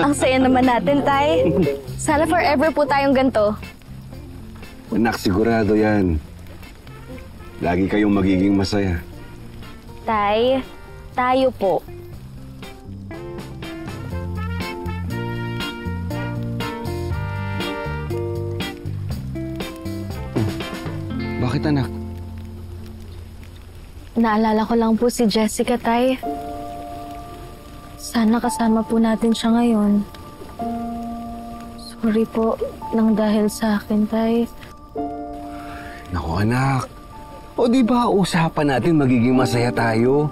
Ang saya naman natin, Tay. Sana forever po tayong ganito. Anak, sigurado yan. Lagi kayong magiging masaya. Tay, tayo po. Bakit, anak? Naalala ko lang po si Jessica, Tay. Sana kasama po natin siya ngayon. Sorry po nang dahil sa akin, Tay. Naku, anak. O di ba usapan natin magiging masaya tayo?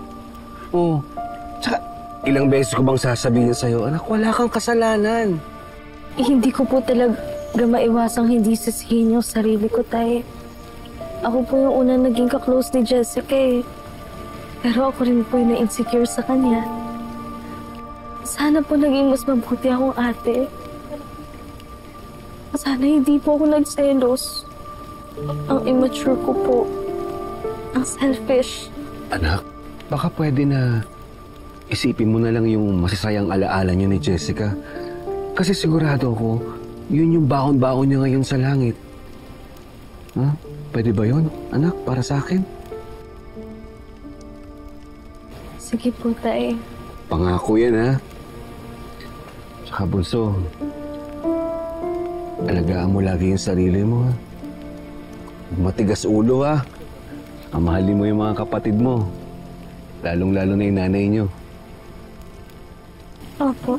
O, tsaka ilang beses ko bang sasabihin sa'yo, anak, wala kang kasalanan. Hindi ko po talaga maiwasang hindi sisihin yung sarili ko, Tay. Ako po yung unang naging ka-close ni Jessica eh. Pero ako rin po yung na-insecure sa kanya. Sana po naging mas mabuti akong ate. Sana hindi po ako nagselos. Ang immature ko po. Ang selfish. Anak, baka pwede na isipin mo na lang yung masasayang alaala niyo ni Jessica. Kasi sigurado ako, yun yung baon-baon niya ngayon sa langit. Ha? Pwede ba yun, anak, para sa akin? Sige po, Tay. Pangako yan, ha? Tsaka, bunso, alagaan mo lagi yung sarili mo, ha? Matigas ulo, ha? Mahalin mo yung mga kapatid mo. Lalong-lalo na yung nanay niyo. Opo.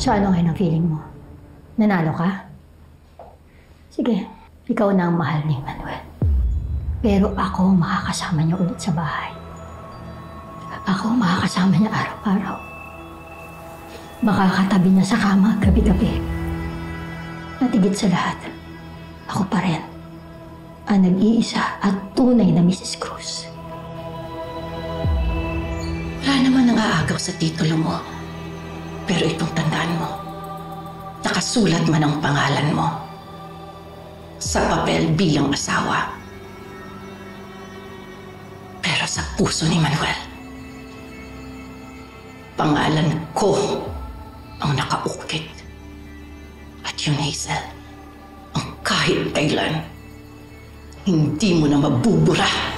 So ano ngayon ang feeling mo? Nanalo ka? Sige, ikaw na ang mahal ni Manuel. Pero ako makakasama niya ulit sa bahay. Ako makakasama niya araw-araw. Makakatabi niya sa kama gabi-gabi. At higit sa lahat, ako pa rin ang nag-iisa at tunay na Mrs. Cruz. Wala naman ang aagaw sa titulo mo. Pero itong tandaan mo, nakasulat man ang pangalan mo sa papel bilang asawa. Pero sa puso ni Manuel, pangalan ko ang nakaukit. At yun, Hazel, ang kahit kailan, hindi mo na mabubura.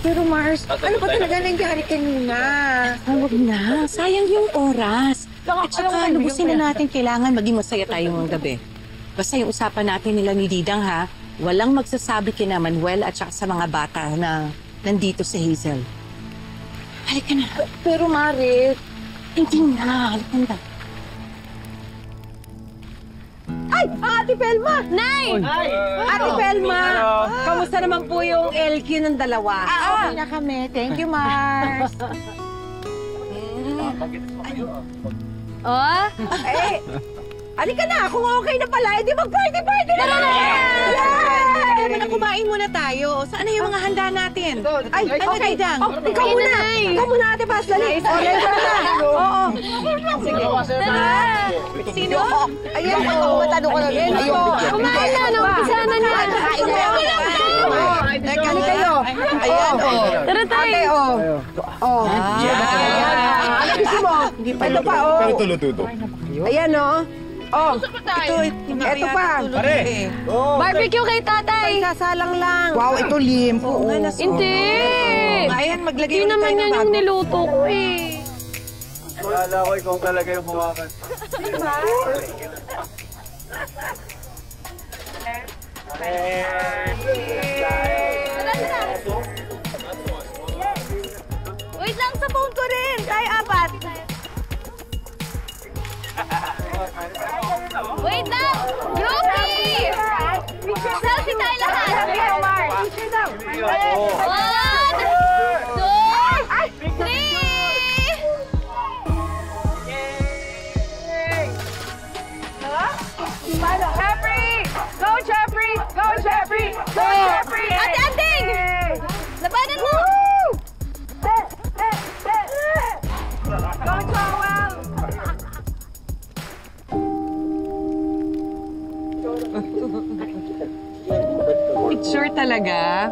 Pero Mars, ano ba talaga nangyari kanina? Huwag na. Sayang yung oras. At saka lubusin na natin kailangan maging masaya tayo ngayong gabi. Basta yung usapan natin nila ni Didang ha, walang magsasabi kina Manuel at saka sa mga bata na nandito si Hazel. Halika na. Pero Maris, Hindi na. Halika na. ay! Ate Pelma! Nay! Ate Pelma! Kamusta naman po yung LQ ng dalawa? Okay na kami. Thank you, Mars. Oh? Eh, halika na. Kung okay na pala, edi mag-party-party na naman! Kaya na kumain muna tayo. Saan na yung mga handa natin? Ay, okay. Didang? Oh, ikaw muna. Ikaw muna, Ate Paz. Dali. Okay na. Oo. Sige. Sino? Ayan, matanong ko lang. Kumain na, umpisa na niya. Teka, kayo. Ayan, Tara tayo. Ate, ano gusto mo? Ito pa, Pero tulo-tulo. Ayan, ito pa. Barbecue kay tatay. Sasalang lang. Wow, ito limpo. Hindi. Ayan, maglagay Hindi naman yan yung niluto ko eh. Wala ko ikaw talaga yung hawakan. phone ko rin. Tayo apat. Wait lang! Groupie! Selfie tayo lahat! One, two, three! Jeffrey! Go, Jeffrey! Go, Jeffrey! Go, Jeffrey! Ate Anting! Labanan mo! Go, Joel! Picture talaga?